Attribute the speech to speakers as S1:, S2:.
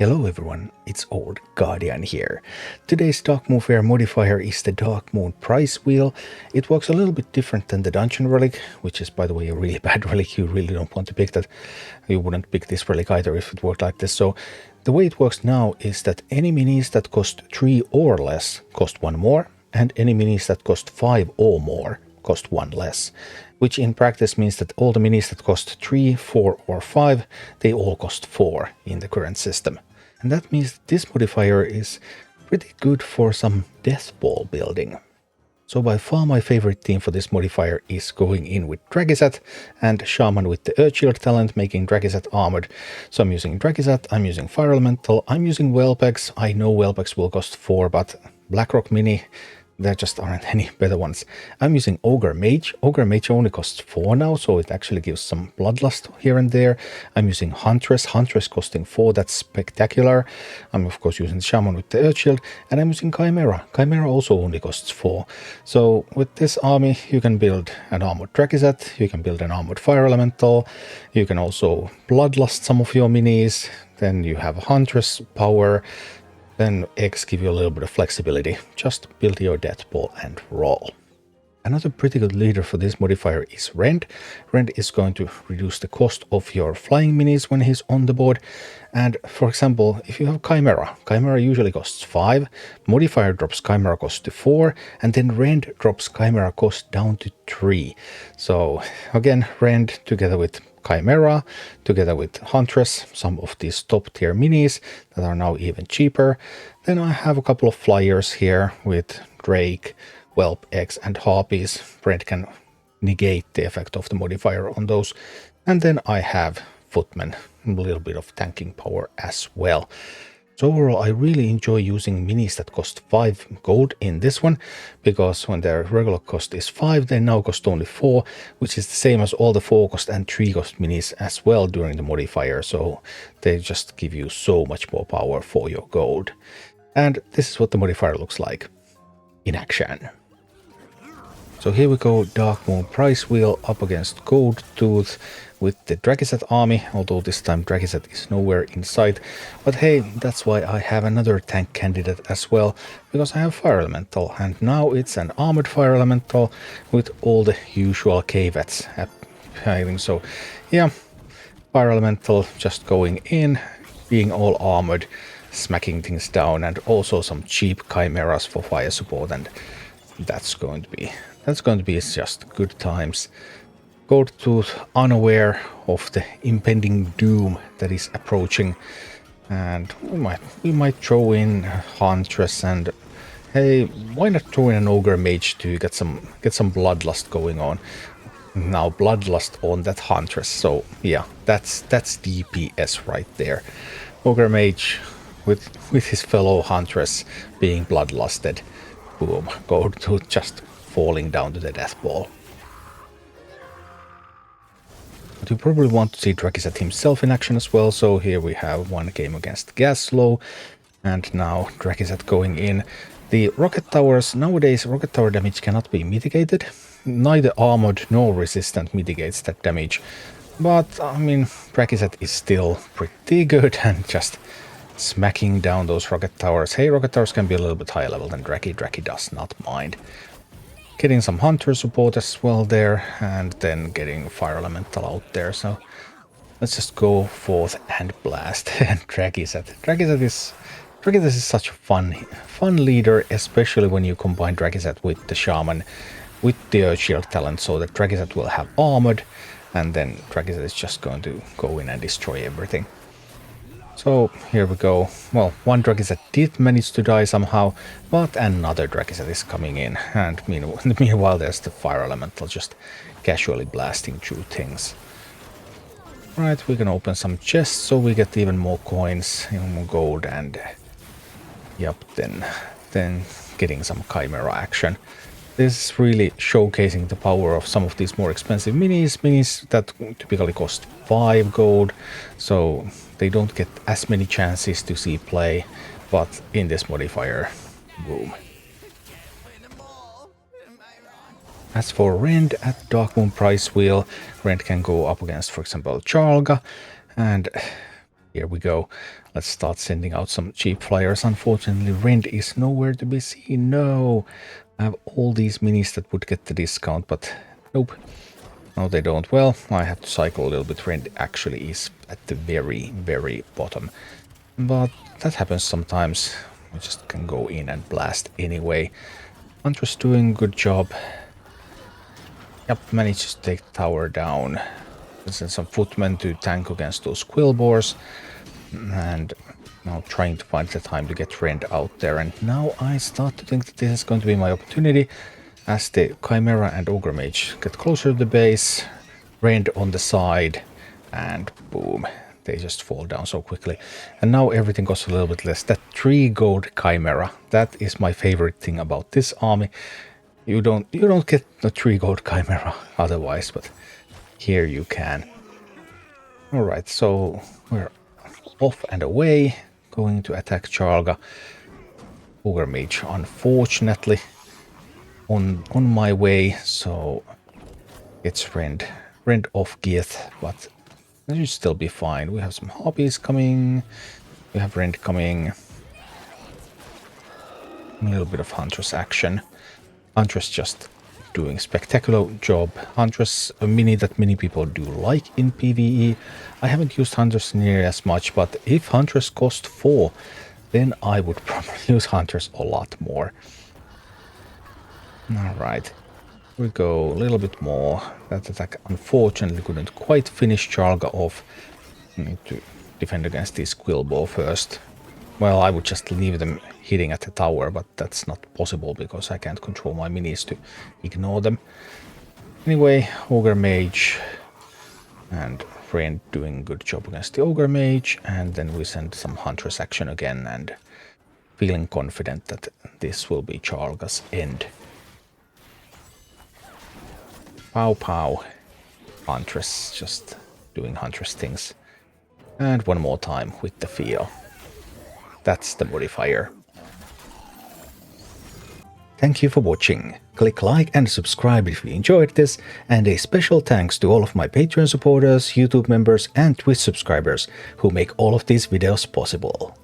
S1: Hello everyone, it's Old Guardian here. Today's Darkmoon Faire modifier is the Darkmoon Prize Wheel. It works a little bit different than the Dungeon Relic, which is by the way a really bad relic. You really don't want to pick that. You wouldn't pick this relic either if it worked like this. So the way it works now is that any minis that cost 3 or less cost 1 more, and any minis that cost 5 or more cost 1 less, which in practice means that all the minis that cost 3, 4 or 5, they all cost 4 in the current system. And that means that this modifier is pretty good for some death ball building. So by far my favorite team for this modifier is going in with Dragizat and Shaman with the Earthshield talent, making Dragizat armored. So I'm using Dragizat, I'm using Fire Elemental, I'm using Whelpex. I know Whelpex will cost 4, but Blackrock Mini, there just aren't any better ones. I'm using Ogre Mage. Ogre Mage only costs 4 now, so it actually gives some bloodlust here and there. I'm using Huntress. Huntress costing 4, that's spectacular. I'm of course using Shaman with the Earthshield, and I'm using Chimera. Chimera also only costs 4. So with this army, you can build an armored Dragizat, you can build an armored Fire Elemental, you can also bloodlust some of your minis, then you have Huntress power. Then eggs give you a little bit of flexibility. Just build your death ball and roll. Another pretty good leader for this modifier is Rend. Rend is going to reduce the cost of your flying minis when he's on the board. And for example, if you have Chimera, Chimera usually costs 5, modifier drops Chimera cost to 4, and then Rend drops Chimera cost down to 3. So again, Rend together with Chimera, together with Huntress, some of these top tier minis that are now even cheaper. Then I have a couple of flyers here with Drake, Whelp, Eggs and Harpies. Brent can negate the effect of the modifier on those. And then I have Footmen, a little bit of tanking power as well. So overall, I really enjoy using minis that cost 5 gold in this one, because when their regular cost is 5, they now cost only 4, which is the same as all the 4 cost and 3 cost minis as well during the modifier, so they just give you so much more power for your gold. And this is what the modifier looks like in action. So here we go, Darkmoon Prize Wheel up against Goldtooth with the Dragizat army, although this time Dragizat is nowhere in sight. But hey, that's why I have another tank candidate as well, because I have Fire Elemental, and now it's an armored Fire Elemental with all the usual caveats happening. So yeah, Fire Elemental just going in, being all armored, smacking things down, and also some cheap chimeras for fire support, and that's going to be just good times. Goldtooth unaware of the impending doom that is approaching, and we might throw in Huntress, and hey, why not throw in an Ogre Mage to get some bloodlust going on. Now bloodlust on that Huntress, so yeah, that's DPS right there. Ogre Mage with his fellow Huntress being bloodlusted. Boom, Goldtooth just falling down to the death ball. But you probably want to see Dragizat himself in action as well, so here we have one game against Gaslow, and now Dragizat going in. The rocket towers, nowadays rocket tower damage cannot be mitigated. Neither armored nor resistant mitigates that damage, but I mean, Dragizat is still pretty good and just smacking down those rocket towers. Hey, rocket towers can be a little bit higher level than Draggy. Draggy does not mind. Getting some Hunter support as well there, and then getting Fire Elemental out there. So let's just go forth and blast. And Dragizat is such a fun leader, especially when you combine Dragizat with the Shaman, with the Earthshield talent, so that Dragizat will have armored, and then Dragizat is just going to go in and destroy everything. So here we go. Well, one Dragizat did manage to die somehow, but another Dragizat is coming in, and meanwhile there's the Fire Elemental just casually blasting through things. Right, we can open some chests so we get even more coins, even more gold, and yep, then getting some Chimera action. This is really showcasing the power of some of these more expensive minis that typically cost 5 gold, so they don't get as many chances to see play, but in this modifier, boom. As for Rend at Darkmoon Prize Wheel, Rend can go up against, for example, Charlga, and Here we go. Let's start sending out some cheap flyers. Unfortunately, Rend is nowhere to be seen. No. I have all these minis that would get the discount, but nope. No, they don't. Well, I have to cycle a little bit. Rend actually is at the very, very bottom. But that happens sometimes. We just can go in and blast anyway. Huntress doing a good job. Yep, managed to take the tower down. Send some footmen to tank against those quill boars. And now trying to find the time to get Rend out there. And now I start to think that this is going to be my opportunity. As the Chimera and Ogre Mage get closer to the base, Rend on the side, and boom, they just fall down so quickly. And now everything goes a little bit less. That 3 gold Chimera, that is my favorite thing about this army. You don't get the 3 gold Chimera otherwise, but here you can. Alright, so we're off and away, going to attack Charlga. Ogre Mage, unfortunately, on my way, so it's Rend off Gith, but that should still be fine. We have some Harpies coming, we have Rend coming, a little bit of Huntress action. Huntress just doing spectacular job. Huntress, a mini that many people do like in PvE. I haven't used Huntress near as much, but if Huntress cost 4, then I would probably use Huntress a lot more. Alright, we go a little bit more. That attack unfortunately couldn't quite finish Charlga off. We need to defend against these Quillbow first. Well, I would just leave them hitting at the tower, but that's not possible because I can't control my minis to ignore them. Anyway, Ogre Mage and Rend doing a good job against the Ogre Mage, and then we send some Huntress action again and feeling confident that this will be Charlga's end. Pow pow. Huntress just doing Huntress things. And one more time with the feel. That's the modifier. Thank you for watching. Click like and subscribe if you enjoyed this, and a special thanks to all of my Patreon supporters, YouTube members and Twitch subscribers who make all of these videos possible.